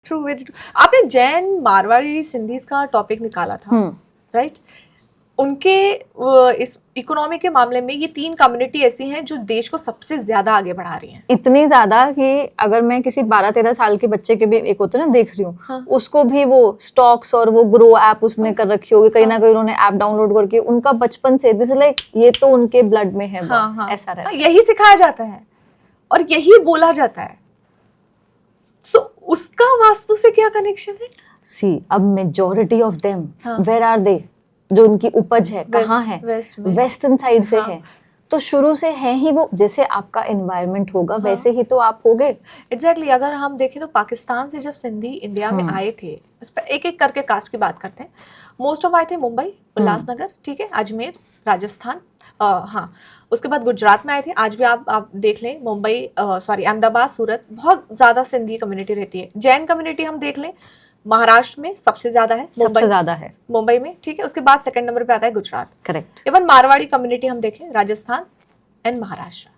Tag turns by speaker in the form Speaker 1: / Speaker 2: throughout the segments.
Speaker 1: True, very true. आपने Jain, Marwari, Sindhis का topic निकाला था, राइट? उनके इस इकोनॉमी के मामले में ये तीन कम्युनिटी ऐसी हैं जो देश को सबसे ज्यादा आगे बढ़ा रही हैं।
Speaker 2: इतनी ज्यादा कि अगर मैं किसी 12-13 साल के बच्चे के भी एक होता है ना देख रही हूँ,
Speaker 1: हाँ।
Speaker 2: उसको भी वो स्टॉक्स और वो ग्रो ऐप उसने कर रखी होगी, कहीं ना कहीं उन्होंने ऐप डाउनलोड करके, उनका बचपन से दिस लाइक ये तो उनके ब्लड में है, बस ऐसा रहता है।
Speaker 1: यही सिखाया जाता है और यही बोला जाता है। सो उसका वास्तु से क्या कनेक्शन है?
Speaker 2: सी अब majority of them where are they, जो उनकी उपज है कहाँ है, वेस्टर्न साइड से है, तो शुरू से है ही वो। जैसे आपका एनवायरनमेंट होगा वैसे ही तो आप होगे।
Speaker 1: एग्जैक्टली। अगर हम देखें तो पाकिस्तान से जब सिंधी इंडिया में आए थे, इस पर एक एक करके कास्ट की बात करते हैं। मोस्ट ऑफ आए थे मुंबई, उल्लासनगर, ठीक है, अजमेर, राजस्थान, हाँ, उसके बाद गुजरात में आए थे। आज भी आप देख लें, मुंबई, सॉरी, अहमदाबाद, सूरत, बहुत ज्यादा सिंधी कम्युनिटी रहती है। जैन कम्युनिटी हम देख लें, महाराष्ट्र में सबसे ज्यादा है,
Speaker 2: सबसे ज्यादा है
Speaker 1: मुंबई में, ठीक है। उसके बाद सेकंड नंबर पे आता है Gujarat,
Speaker 2: correct.
Speaker 1: Even Marwari community हम देखें, राजस्थान एंड महाराष्ट्र,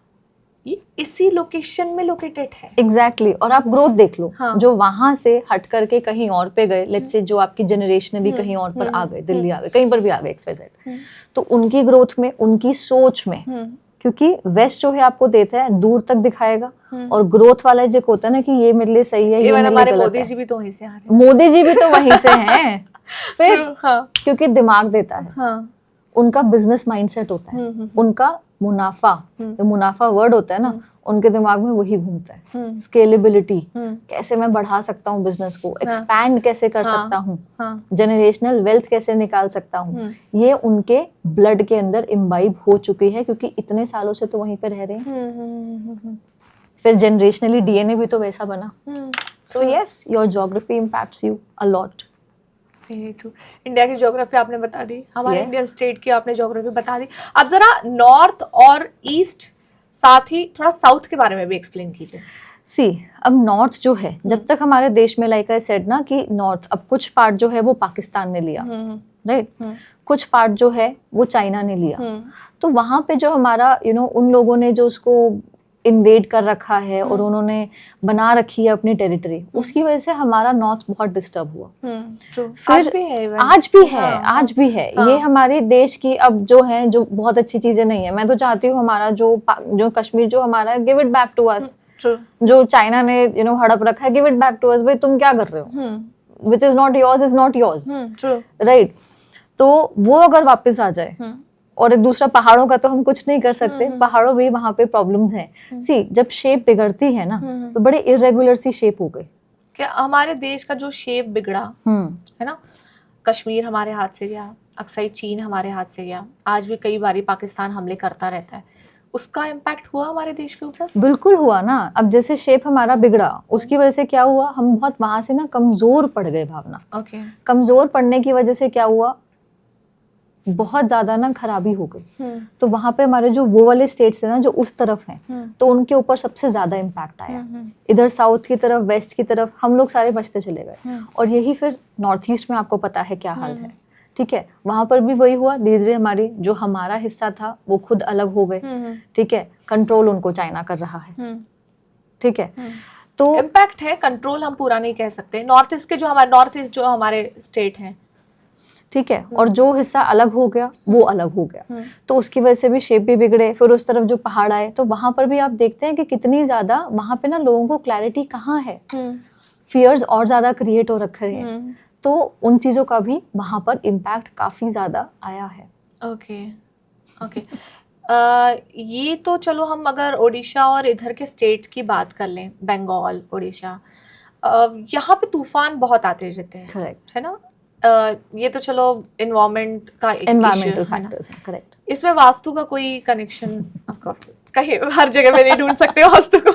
Speaker 1: ये इसी लोकेशन में लोकेटेड है।
Speaker 2: एग्जैक्टली। और आप ग्रोथ देख लो, जो वहां से हट करके कहीं और पे गए, लेट्स से जो आपकी जनरेशनली कहीं और पर आ गए, दिल्ली आ गए, कहीं पर भी आ गए, XYZ, तो उनकी ग्रोथ में, उनकी सोच में, क्योंकि वेस्ट जो है आपको देता है दूर तक दिखाएगा, और ग्रोथ वाला जो होता है ना कि ये मेरे लिए सही है, ये मेरे लिए गलत है।
Speaker 1: मोदी जी भी तो वहीं से आ रहे हैं।
Speaker 2: मोदी जी भी तो वहीं से हैं फिर क्योंकि दिमाग देता है, उनका बिजनेस माइंडसेट होता है, उनका मुनाफा, जो मुनाफा वर्ड होता है ना, उनके दिमाग में वही घूमता है। स्केलेबिलिटी, कैसे मैं बढ़ा सकता हूँ बिजनेस को, एक्सपैंड कैसे कर सकता हूँ, जनरेशनल वेल्थ कैसे निकाल सकता हूँ, ये उनके ब्लड के अंदर इम्बाइब हो चुकी है, क्योंकि इतने सालों से तो वहीं पे रह रहे हैं। फिर जनरेशनली डीएनए भी तो वैसा बना। So yes, your geography impacts you a lot.
Speaker 1: India की ज्योग्राफी आपने बता दी, हमारे इंडियन स्टेट की आपने ज्योग्राफी बता दी। अब जरा नॉर्थ और ईस्ट, साथ ही थोड़ा साउथ के बारे में भी एक्सप्लेन कीजिए।
Speaker 2: सी अब नॉर्थ जो है, जब तक हमारे देश में, लाइक आई सेड ना कि नॉर्थ, अब कुछ पार्ट जो है वो पाकिस्तान ने लिया, राइट, कुछ पार्ट जो है वो चाइना ने लिया, तो वहां पे जो हमारा उन लोगों ने जो उसको इन्वेड कर रखा है और उन्होंने बना रखी है अपनी टेरिटरी, उसकी वजह से हमारा नॉर्थ बहुत डिस्टर्ब हुआ।
Speaker 1: आज भी है,
Speaker 2: आज भी है। ये हमारे देश की अब जो है, जो बहुत अच्छी चीजें नहीं है। मैं तो चाहती हूँ हमारा जो कश्मीर जो हमारा, give it back to us. जो चाइना ने हड़प रखा है, give it back to us. भाई तुम क्या कर रहे हो? Which is not yours is not yours, right? तो वो अगर वापस आ जाए, और एक दूसरा पहाड़ों का तो हम कुछ नहीं कर सकते, पहाड़ों भी वहां पे प्रॉब्लम्स हैं। सी जब शेप बिगड़ती है ना, तो बड़े इरेगुलर सी शेप हो गई।
Speaker 1: क्या हमारे देश का जो शेप बिगड़ा है ना, कश्मीर हमारे हाथ से गया, अक्सई चीन हमारे हाथ से गया, आज भी कई बारी पाकिस्तान हमले करता रहता है, उसका इम्पैक्ट हुआ हमारे देश के ऊपर?
Speaker 2: बिल्कुल हुआ ना। अब जैसे शेप हमारा बिगड़ा, उसकी वजह से क्या हुआ, हम बहुत वहां से ना कमजोर पड़ गए भावना। कमजोर पड़ने की वजह से क्या हुआ, बहुत ज्यादा ना खराबी हो गई। तो वहां पे हमारे जो वो वाले स्टेट्स है ना, जो उस तरफ हैं, तो उनके ऊपर सबसे ज्यादा इम्पैक्ट आया। इधर साउथ की तरफ, वेस्ट की तरफ हम लोग सारे बचते चले गए। और यही फिर नॉर्थ ईस्ट में आपको पता है क्या हाल है, ठीक है, वहां पर भी वही हुआ। धीरे धीरे हमारी जो हमारा हिस्सा था वो खुद अलग हो गए, ठीक है, कंट्रोल उनको चाइना कर रहा है, ठीक है। तो
Speaker 1: इम्पैक्ट है, कंट्रोल हम पूरा नहीं कह सकते। नॉर्थ ईस्ट जो हमारे स्टेट हैं,
Speaker 2: ठीक है, और जो हिस्सा अलग हो गया वो अलग हो गया, तो उसकी वजह से भी शेप भी बिगड़े। फिर उस तरफ जो पहाड़ आए, तो वहां पर भी आप देखते हैं कि कितनी ज्यादा वहां पे ना लोगों को क्लैरिटी कहाँ है, फियर्स और ज्यादा क्रिएट हो रखे हैं। तो उन चीजों का भी वहां पर इम्पैक्ट काफी ज्यादा आया है।
Speaker 1: ओके। ये तो चलो, हम अगर ओडिशा और इधर के स्टेट की बात कर लें, बंगाल, ओडिशा, यहाँ पे तूफान बहुत आते रहते हैं,
Speaker 2: करेक्ट
Speaker 1: है ना। ये तो चलो एनवायरमेंट का
Speaker 2: एनवायरमेंटल फैक्टर्स है, करेक्ट।
Speaker 1: इसमें वास्तु का कोई कनेक्शन? ऑफ कोर्स कहीं हर जगह पे नहीं ढूंढ सकते वास्तु को।